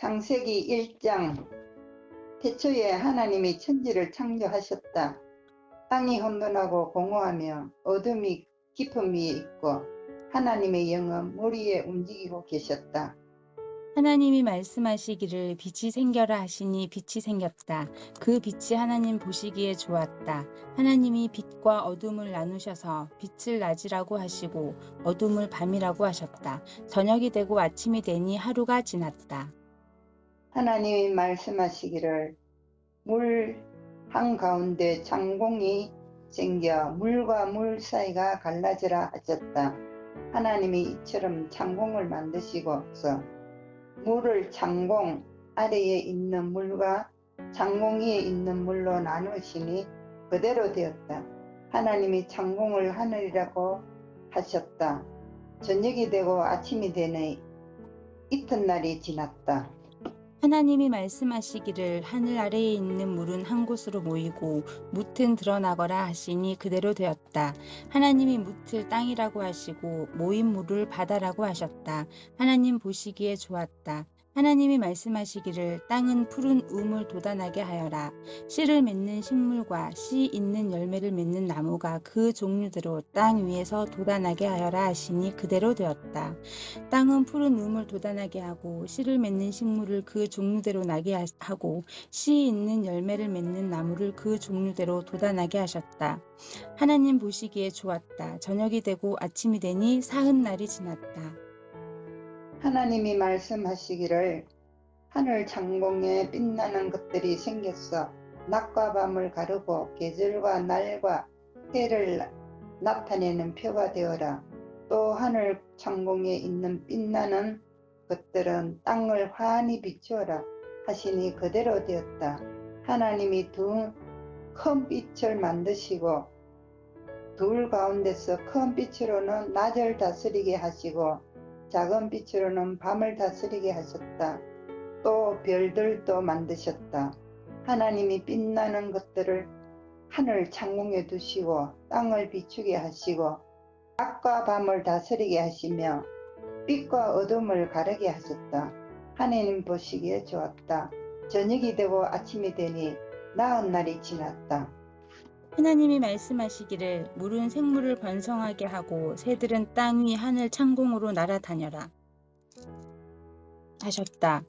창세기 1장. 태초에 하나님이 천지를 창조하셨다. 땅이 혼돈하고 공허하며 어둠이 깊음 위에 있고 하나님의 영은 물 위에 움직이고 계셨다. 하나님이 말씀하시기를 빛이 생겨라 하시니 빛이 생겼다. 그 빛이 하나님 보시기에 좋았다. 하나님이 빛과 어둠을 나누셔서 빛을 낮이라고 하시고 어둠을 밤이라고 하셨다. 저녁이 되고 아침이 되니 하루가 지났다. 하나님이 말씀하시기를 물 한가운데 창공이 생겨 물과 물 사이가 갈라지라 하셨다. 하나님이 이처럼 창공을 만드시고서 물을 창공 아래에 있는 물과 창공 위에 있는 물로 나누시니 그대로 되었다. 하나님이 창공을 하늘이라고 하셨다. 저녁이 되고 아침이 되니 이튿날이 지났다. 하나님이 말씀하시기를 하늘 아래에 있는 물은 한 곳으로 모이고 뭇은 드러나거라 하시니 그대로 되었다. 하나님이 뭇을 땅이라고 하시고 모인 물을 바다라고 하셨다. 하나님 보시기에 좋았다. 하나님이 말씀하시기를 땅은 푸른 우물 돋아나게 하여라. 씨를 맺는 식물과 씨 있는 열매를 맺는 나무가 그 종류대로 땅 위에서 돋아나게 하여라 하시니 그대로 되었다. 땅은 푸른 우물 돋아나게 하고 씨를 맺는 식물을 그 종류대로 나게 하고 씨 있는 열매를 맺는 나무를 그 종류대로 돋아나게 하셨다. 하나님 보시기에 좋았다. 저녁이 되고 아침이 되니 사흔날이 지났다. 하나님이 말씀하시기를 하늘 창공에 빛나는 것들이 생겼어 낮과 밤을 가르고 계절과 날과 해를 나타내는 표가 되어라. 또 하늘 창공에 있는 빛나는 것들은 땅을 환히 비추어라 하시니 그대로 되었다. 하나님이 두 큰 빛을 만드시고 둘 가운데서 큰 빛으로는 낮을 다스리게 하시고 작은 빛으로는 밤을 다스리게 하셨다. 또 별들도 만드셨다. 하나님이 빛나는 것들을 하늘 창공에 두시고 땅을 비추게 하시고 낮과 밤을 다스리게 하시며 빛과 어둠을 가르게 하셨다. 하나님 보시기에 좋았다. 저녁이 되고 아침이 되니 나흔날이 지났다. 하나님이 말씀하시기를 물은 생물을 번성하게 하고 새들은 땅 위 하늘 창공으로 날아다녀라 하셨다.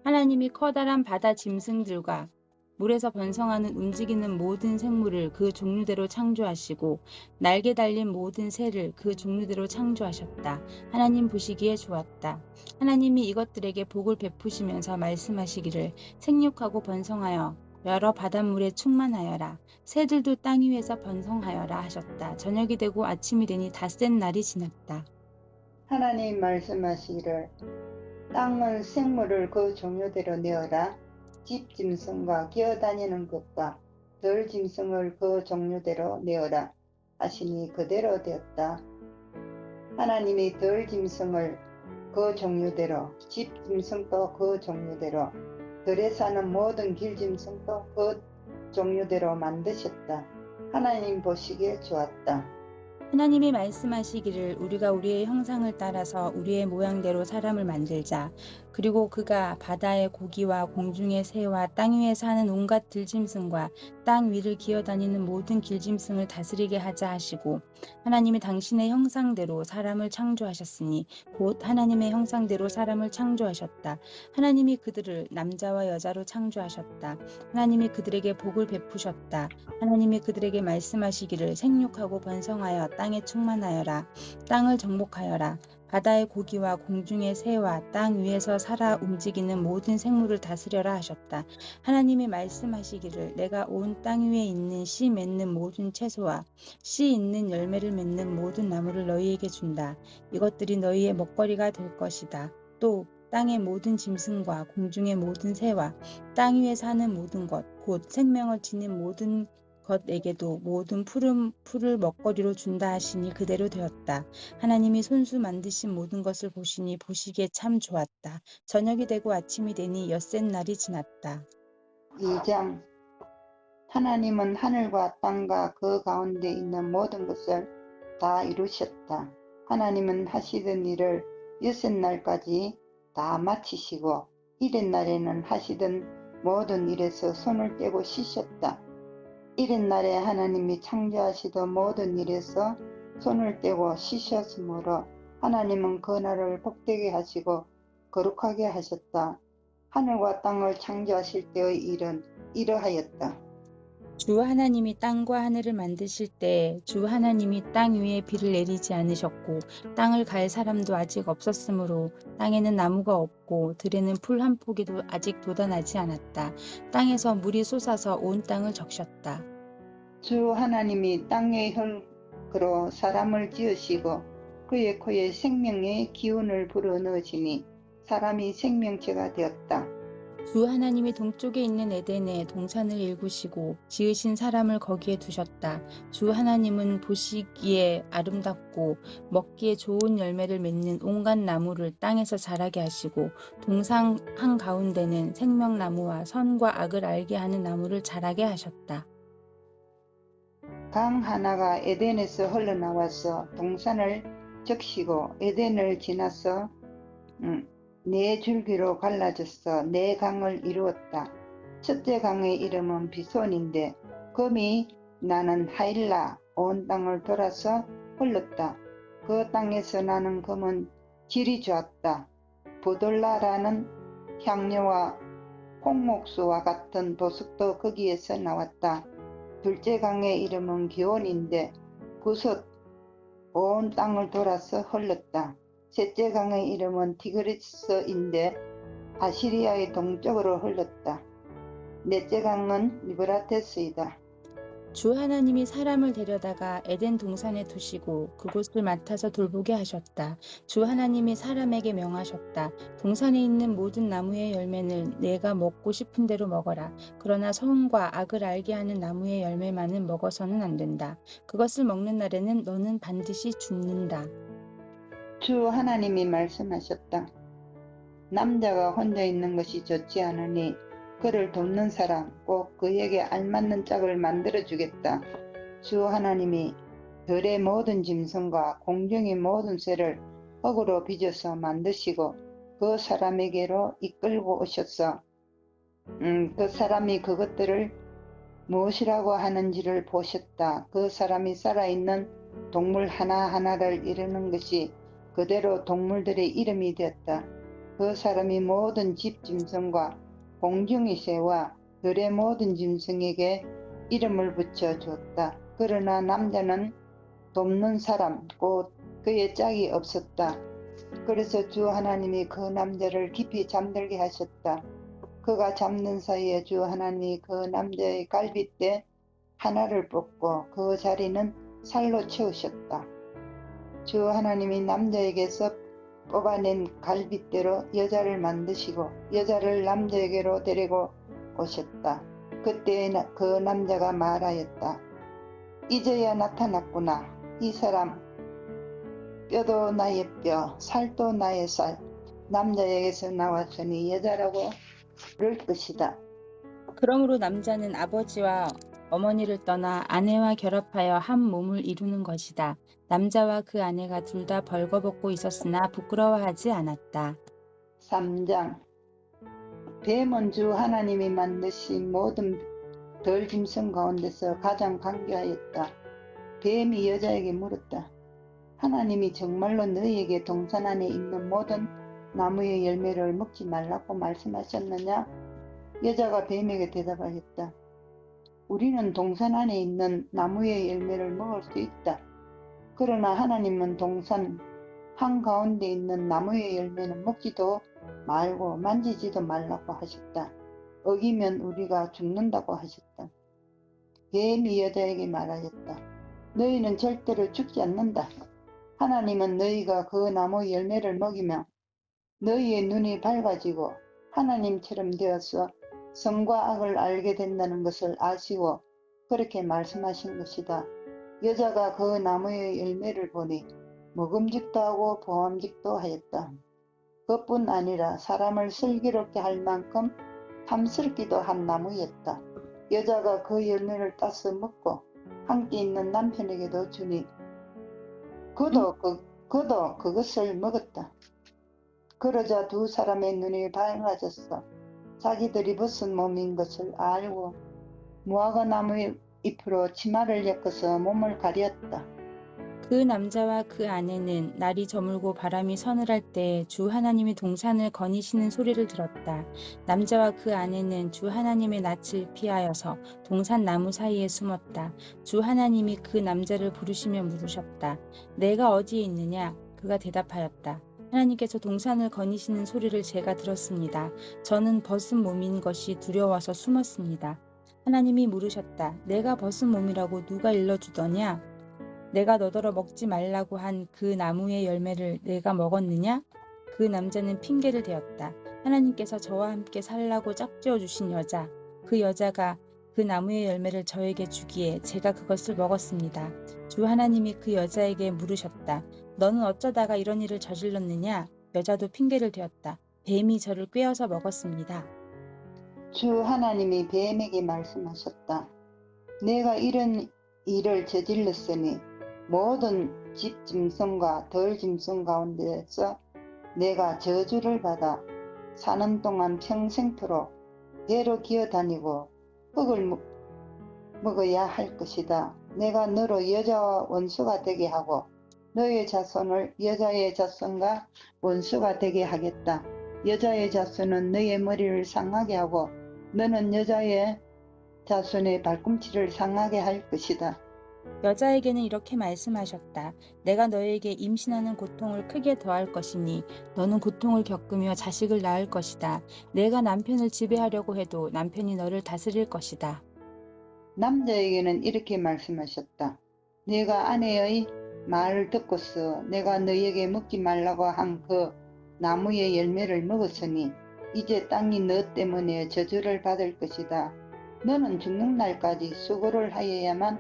하나님이 커다란 바다 짐승들과 물에서 번성하는 움직이는 모든 생물을 그 종류대로 창조하시고 날개 달린 모든 새를 그 종류대로 창조하셨다. 하나님 보시기에 좋았다. 하나님이 이것들에게 복을 베푸시면서 말씀하시기를 생육하고 번성하여 여러 바닷물에 충만하여라. 새들도 땅 위에서 번성하여라 하셨다. 저녁이 되고 아침이 되니 닷새 날이 지났다. 하나님 말씀하시기를 땅은 생물을 그 종류대로 내어라. 집 짐승과 기어다니는 것과 들 짐승을 그 종류대로 내어라 하시니 그대로 되었다. 하나님이 들 짐승을 그 종류대로 집 짐승도 그 종류대로 들에 사는 모든 길 짐승도 그 종류대로 만드셨다. 하나님 보시기에 좋았다. 하나님이 말씀하시기를 우리가 우리의 형상을 따라서 우리의 모양대로 사람을 만들자. 그리고 그가 바다의 고기와 공중의 새와 땅 위에 사는 온갖 들짐승과 땅 위를 기어다니는 모든 길짐승을 다스리게 하자 하시고 하나님이 당신의 형상대로 사람을 창조하셨으니 곧 하나님의 형상대로 사람을 창조하셨다. 하나님이 그들을 남자와 여자로 창조하셨다. 하나님이 그들에게 복을 베푸셨다. 하나님이 그들에게 말씀하시기를 생육하고 번성하여 땅에 충만하여라. 땅을 정복하여라. 바다의 고기와 공중의 새와 땅 위에서 살아 움직이는 모든 생물을 다스려라 하셨다. 하나님이 말씀하시기를 내가 온 땅 위에 있는 씨 맺는 모든 채소와 씨 있는 열매를 맺는 모든 나무를 너희에게 준다. 이것들이 너희의 먹거리가 될 것이다. 또 땅의 모든 짐승과 공중의 모든 새와 땅 위에 사는 모든 것, 곧 생명을 지닌 모든 것에게도 모든 풀을 먹거리로 준다 하시니 그대로 되었다. 하나님이 손수 만드신 모든 것을 보시니 보시기에 참 좋았다. 저녁이 되고 아침이 되니 엿새 날이 지났다. 2장. 하나님은 하늘과 땅과 그 가운데 있는 모든 것을 다 이루셨다. 하나님은 하시던 일을 6섯날까지 다 마치시고 이른 날에는 하시던 모든 일에서 손을 떼고 쉬셨다. 이른 날에 하나님이 창조하시던 모든 일에서 손을 떼고 쉬셨으므로 하나님은 그 날을 복되게 하시고 거룩하게 하셨다. 하늘과 땅을 창조하실 때의 일은 이러하였다. 주 하나님이 땅과 하늘을 만드실 때 주 하나님이 땅 위에 비를 내리지 않으셨고 땅을 갈 사람도 아직 없었으므로 땅에는 나무가 없고 들에는 풀 한 포기도 아직 돋아나지 않았다. 땅에서 물이 솟아서 온 땅을 적셨다. 주 하나님이 땅의 흙으로 사람을 지으시고 그의 코에 생명의 기운을 불어넣으시니 사람이 생명체가 되었다. 주 하나님이 동쪽에 있는 에덴에 동산을 일구시고 지으신 사람을 거기에 두셨다. 주 하나님은 보시기에 아름답고 먹기에 좋은 열매를 맺는 온갖 나무를 땅에서 자라게 하시고 동산 한가운데는 생명나무와 선과 악을 알게 하는 나무를 자라게 하셨다. 강 하나가 에덴에서 흘러나와서 동산을 적시고 에덴을 지나서 네 줄기로 갈라져서 네 강을 이루었다. 첫째 강의 이름은 비손인데 금이 나는 하일라 온 땅을 돌아서 흘렀다. 그 땅에서 나는 금은 질이 좋았다. 보돌라라는 향료와 홍목수와 같은 보석도 거기에서 나왔다. 둘째 강의 이름은 기온인데 굿옷 온 땅을 돌아서 흘렀다. 셋째 강의 이름은 티그리스인데 아시리아의 동쪽으로 흘렀다. 넷째 강은 유브라테스이다. 주 하나님이 사람을 데려다가 에덴 동산에 두시고 그곳을 맡아서 돌보게 하셨다. 주 하나님이 사람에게 명하셨다. 동산에 있는 모든 나무의 열매는 내가 먹고 싶은 대로 먹어라. 그러나 선과 악을 알게 하는 나무의 열매만은 먹어서는 안 된다. 그것을 먹는 날에는 너는 반드시 죽는다. 주 하나님이 말씀하셨다. 남자가 혼자 있는 것이 좋지 않으니 그를 돕는 사람 꼭 그에게 알맞는 짝을 만들어주겠다. 주 하나님이 들의 모든 짐승과 공중의 모든 새를 흙으로 빚어서 만드시고 그 사람에게로 이끌고 오셨어. 그 사람이 그것들을 무엇이라고 하는지를 보셨다. 그 사람이 살아있는 동물 하나하나를 이루는 것이 그대로 동물들의 이름이 되었다. 그 사람이 모든 집 짐승과 공중의 새와 들의 모든 짐승에게 이름을 붙여 주었다. 그러나 남자는 돕는 사람 곧 그의 짝이 없었다. 그래서 주 하나님이 그 남자를 깊이 잠들게 하셨다. 그가 잠든 사이에 주 하나님이 그 남자의 갈빗대 하나를 뽑고 그 자리는 살로 채우셨다. 주 하나님이 남자에게서 뽑아낸 갈빗대로 여자를 만드시고 여자를 남자에게로 데리고 오셨다. 그때 그 남자가 말하였다. 이제야 나타났구나. 이 사람 뼈도 나의 뼈, 살도 나의 살. 남자에게서 나왔으니 여자라고 부를 것이다. 그러므로 남자는 아버지와 어머니를 떠나 아내와 결합하여 한 몸을 이루는 것이다. 남자와 그 아내가 둘 다 벌거벗고 있었으나 부끄러워하지 않았다. 3장 뱀은 주 하나님이 만드신 모든 덜 짐승 가운데서 가장 강교하였다. 뱀이 여자에게 물었다. 하나님이 정말로 너희에게 동산 안에 있는 모든 나무의 열매를 먹지 말라고 말씀하셨느냐? 여자가 뱀에게 대답하였다. 우리는 동산 안에 있는 나무의 열매를 먹을 수 있다. 그러나 하나님은 동산 한가운데 있는 나무의 열매는 먹지도 말고 만지지도 말라고 하셨다. 어기면 우리가 죽는다고 하셨다. 뱀이 여자에게 말하였다. 너희는 절대로 죽지 않는다. 하나님은 너희가 그 나무 열매를 먹이면 너희의 눈이 밝아지고 하나님처럼 되어서 선과 악을 알게 된다는 것을 아시고 그렇게 말씀하신 것이다. 여자가 그 나무의 열매를 보니 먹음직도 하고 보암직도 하였다. 그뿐 아니라 사람을 슬기롭게 할 만큼 탐스럽기도 한 나무였다. 여자가 그 열매를 따서 먹고 함께 있는 남편에게도 주니 그도 그것을 먹었다. 그러자 두 사람의 눈이 밝아졌어. 자기들이 벗은 몸인 것을 알고 무화과 나무 잎으로 치마를 엮어서 몸을 가렸다. 그 남자와 그 아내는 날이 저물고 바람이 서늘할 때 주 하나님이 동산을 거니시는 소리를 들었다. 남자와 그 아내는 주 하나님의 낯을 피하여서 동산 나무 사이에 숨었다. 주 하나님이 그 남자를 부르시며 물으셨다. 내가 어디에 있느냐? 그가 대답하였다. 하나님께서 동산을 거니시는 소리를 제가 들었습니다. 저는 벗은 몸인 것이 두려워서 숨었습니다. 하나님이 물으셨다. 내가 벗은 몸이라고 누가 일러주더냐? 내가 너더러 먹지 말라고 한 그 나무의 열매를 내가 먹었느냐? 그 남자는 핑계를 대었다. 하나님께서 저와 함께 살라고 짝지어 주신 여자, 그 여자가 그 나무의 열매를 저에게 주기에 제가 그것을 먹었습니다. 주 하나님이 그 여자에게 물으셨다. 너는 어쩌다가 이런 일을 저질렀느냐? 여자도 핑계를 대었다. 뱀이 저를 꿰어서 먹었습니다. 주 하나님이 뱀에게 말씀하셨다. 내가 이런 일을 저질렀으니 모든 집 짐승과 덜 짐승 가운데서 내가 저주를 받아 사는 동안 평생토록 배로 기어다니고 흙을 먹어야 할 것이다. 내가 너로 여자와 원수가 되게 하고 너의 자손을 여자의 자손과 원수가 되게 하겠다. 여자의 자손은 너의 머리를 상하게 하고 너는 여자의 자손의 발꿈치를 상하게 할 것이다. 여자에게는 이렇게 말씀하셨다. 내가 너에게 임신하는 고통을 크게 더할 것이니 너는 고통을 겪으며 자식을 낳을 것이다. 내가 남편을 지배하려고 해도 남편이 너를 다스릴 것이다. 남자에게는 이렇게 말씀하셨다. 내가 아내의 말을 듣고서 내가 너에게 먹지 말라고 한 그 나무의 열매를 먹었으니 이제 땅이 너 때문에 저주를 받을 것이다. 너는 죽는 날까지 수고를 하여야만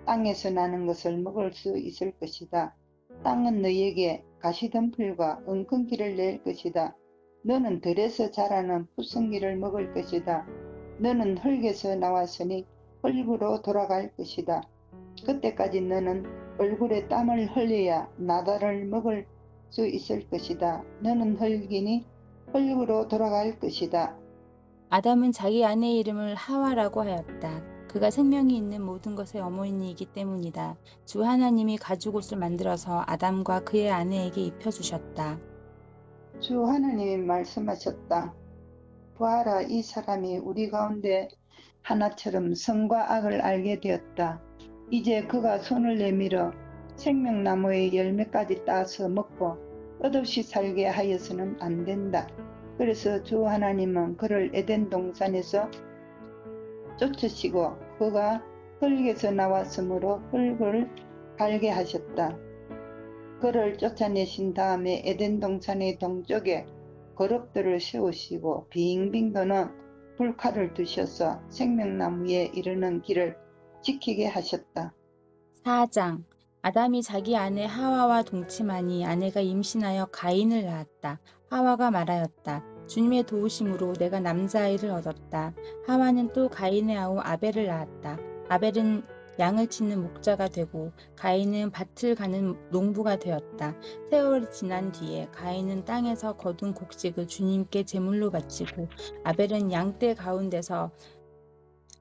땅에서 나는 것을 먹을 수 있을 것이다. 땅은 너에게 가시덤불과 엉겅퀴를 낼 것이다. 너는 들에서 자라는 푸승기를 먹을 것이다. 너는 흙에서 나왔으니 흙으로 돌아갈 것이다. 그때까지 너는 얼굴에 땀을 흘려야 나다를 먹을 수 있을 것이다. 너는 흙이니 흙으로 돌아갈 것이다. 아담은 자기 아내의 이름을 하와라고 하였다. 그가 생명이 있는 모든 것의 어머니이기 때문이다. 주 하나님이 가죽옷을 만들어서 아담과 그의 아내에게 입혀주셨다. 주 하나님이 말씀하셨다. 보아라, 이 사람이 우리 가운데 하나처럼 선과 악을 알게 되었다. 이제 그가 손을 내밀어 생명나무의 열매까지 따서 먹고 끝없이 살게 하여서는 안 된다. 그래서 주 하나님은 그를 에덴 동산에서 쫓으시고 그가 흙에서 나왔으므로 흙을 갈게 하셨다. 그를 쫓아내신 다음에 에덴 동산의 동쪽에 거룩들을 세우시고 빙빙 도는 불칼을 두셔서 생명나무에 이르는 길을 지키게 하셨다. 4장 아담이 자기 아내 하와와 동침하니 아내가 임신하여 가인을 낳았다. 하와가 말하였다. 주님의 도우심으로 내가 남자아이를 얻었다. 하와는 또 가인의 아우 아벨을 낳았다. 아벨은 양을 치는 목자가 되고 가인은 밭을 가는 농부가 되었다. 세월이 지난 뒤에 가인은 땅에서 거둔 곡식을 주님께 제물로 바치고 아벨은 양떼 가운데서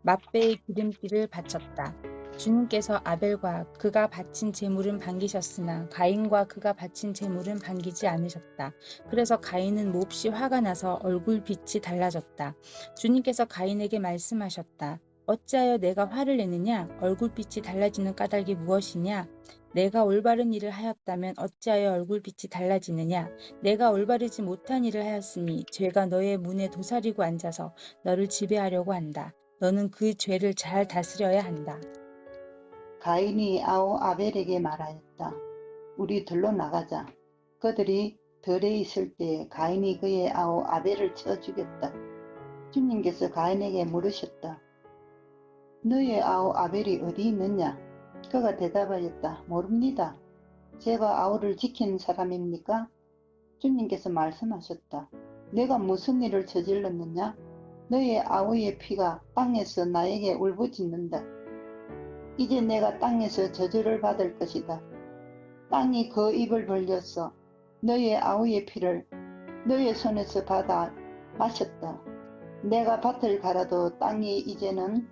맛배의 기름기를 바쳤다. 주님께서 아벨과 그가 바친 제물은 반기셨으나 가인과 그가 바친 제물은 반기지 않으셨다. 그래서 가인은 몹시 화가 나서 얼굴빛이 달라졌다. 주님께서 가인에게 말씀하셨다. 어찌하여 내가 화를 내느냐? 얼굴빛이 달라지는 까닭이 무엇이냐? 내가 올바른 일을 하였다면 어찌하여 얼굴빛이 달라지느냐? 내가 올바르지 못한 일을 하였으니 죄가 너의 문에 도사리고 앉아서 너를 지배하려고 한다. 너는 그 죄를 잘 다스려야 한다. 가인이 아우 아벨에게 말하였다. 우리 들로 나가자. 그들이 들에 있을 때 가인이 그의 아우 아벨을 쳐 죽였다. 주님께서 가인에게 물으셨다. 너의 아우 아벨이 어디 있느냐? 그가 대답하였다. 모릅니다. 제가 아우를 지키는 사람입니까? 주님께서 말씀하셨다. 내가 무슨 일을 저질렀느냐? 너의 아우의 피가 땅에서 나에게 울부짖는다. 이제 내가 땅에서 저주를 받을 것이다. 땅이 그 입을 벌려서 너의 아우의 피를 너의 손에서 받아 마셨다. 내가 밭을 갈아도 땅이 이제는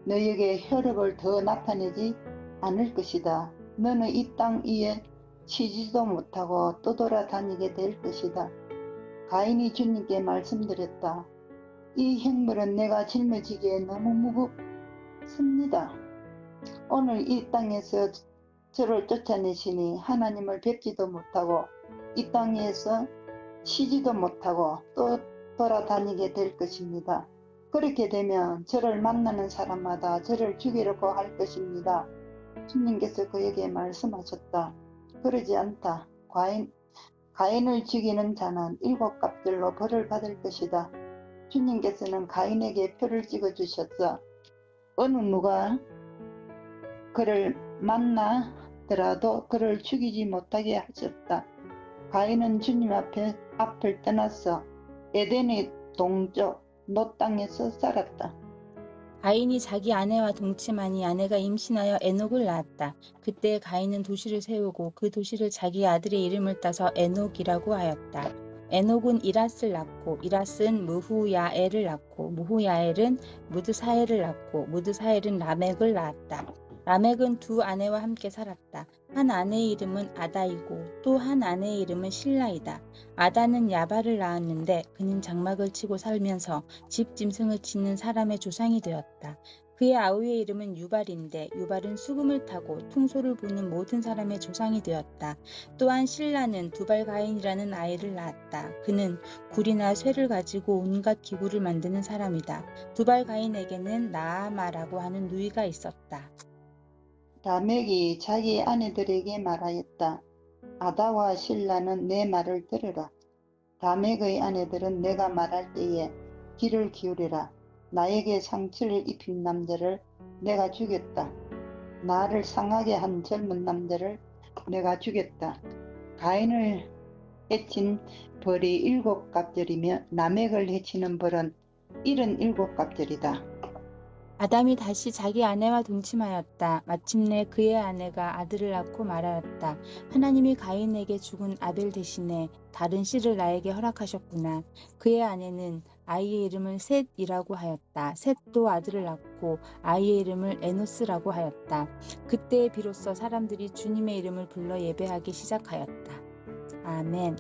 너에게 혈육을 더 나타내지 않을 것이다. 너는 이 땅 위에 쉬지도 못하고 떠돌아다니게 될 것이다. 가인이 주님께 말씀드렸다. 이 형물은 내가 짊어지기에 너무 무겁습니다. 오늘 이 땅에서 저를 쫓아내시니 하나님을 뵙지도 못하고 이 땅에서 쉬지도 못하고 또 돌아다니게 될 것입니다. 그렇게 되면 저를 만나는 사람마다 저를 죽이려고 할 것입니다. 주님께서 그에게 말씀하셨다. 그러지 않다. 가인을 죽이는 자는 7갑절로 벌을 받을 것이다. 주님께서는 가인에게 표를 찍어주셨어. 어느 누가 그를 만나더라도 그를 죽이지 못하게 하셨다. 가인은 주님 앞을 떠났어. 에덴의 동쪽 노 땅에서 살았다. 가인이 자기 아내와 동침하니 아내가 임신하여 에녹을 낳았다. 그때 가인은 도시를 세우고 그 도시를 자기 아들의 이름을 따서 에녹이라고 하였다. 에녹은 이랏을 낳고 이랏은 무후야엘을 낳고 무후야엘은 무드사엘을 낳고 무드사엘은 라멕을 낳았다. 라멕은 두 아내와 함께 살았다. 한 아내의 이름은 아다이고 또 한 아내의 이름은 실라이다. 아다는 야발을 낳았는데 그는 장막을 치고 살면서 집 짐승을 치는 사람의 조상이 되었다. 그의 아우의 이름은 유발인데 유발은 수금을 타고 퉁소를 부는 모든 사람의 조상이 되었다. 또한 실라는 두발가인이라는 아이를 낳았다. 그는 굴이나 쇠를 가지고 온갖 기구를 만드는 사람이다. 두발가인에게는 나아마라고 하는 누이가 있었다. 라멕이 자기 아내들에게 말하였다. 아다와 실라는 내 말을 들으라. 라멕의 아내들은 내가 말할 때에 귀를 기울이라. 나에게 상처를 입힌 남자를 내가 죽였다. 나를 상하게 한 젊은 남자를 내가 죽였다. 가인을 해친 벌이 7갑절이며 라멕을 해치는 벌은 77갑절이다. 아담이 다시 자기 아내와 동침하였다. 마침내 그의 아내가 아들을 낳고 말하였다. 하나님이 가인에게 죽은 아벨 대신에 다른 씨를 나에게 허락하셨구나. 그의 아내는 아이의 이름을 셋이라고 하였다. 셋도 아들을 낳고 아이의 이름을 에노스라고 하였다. 그때 비로소 사람들이 주님의 이름을 불러 예배하기 시작하였다. 아멘.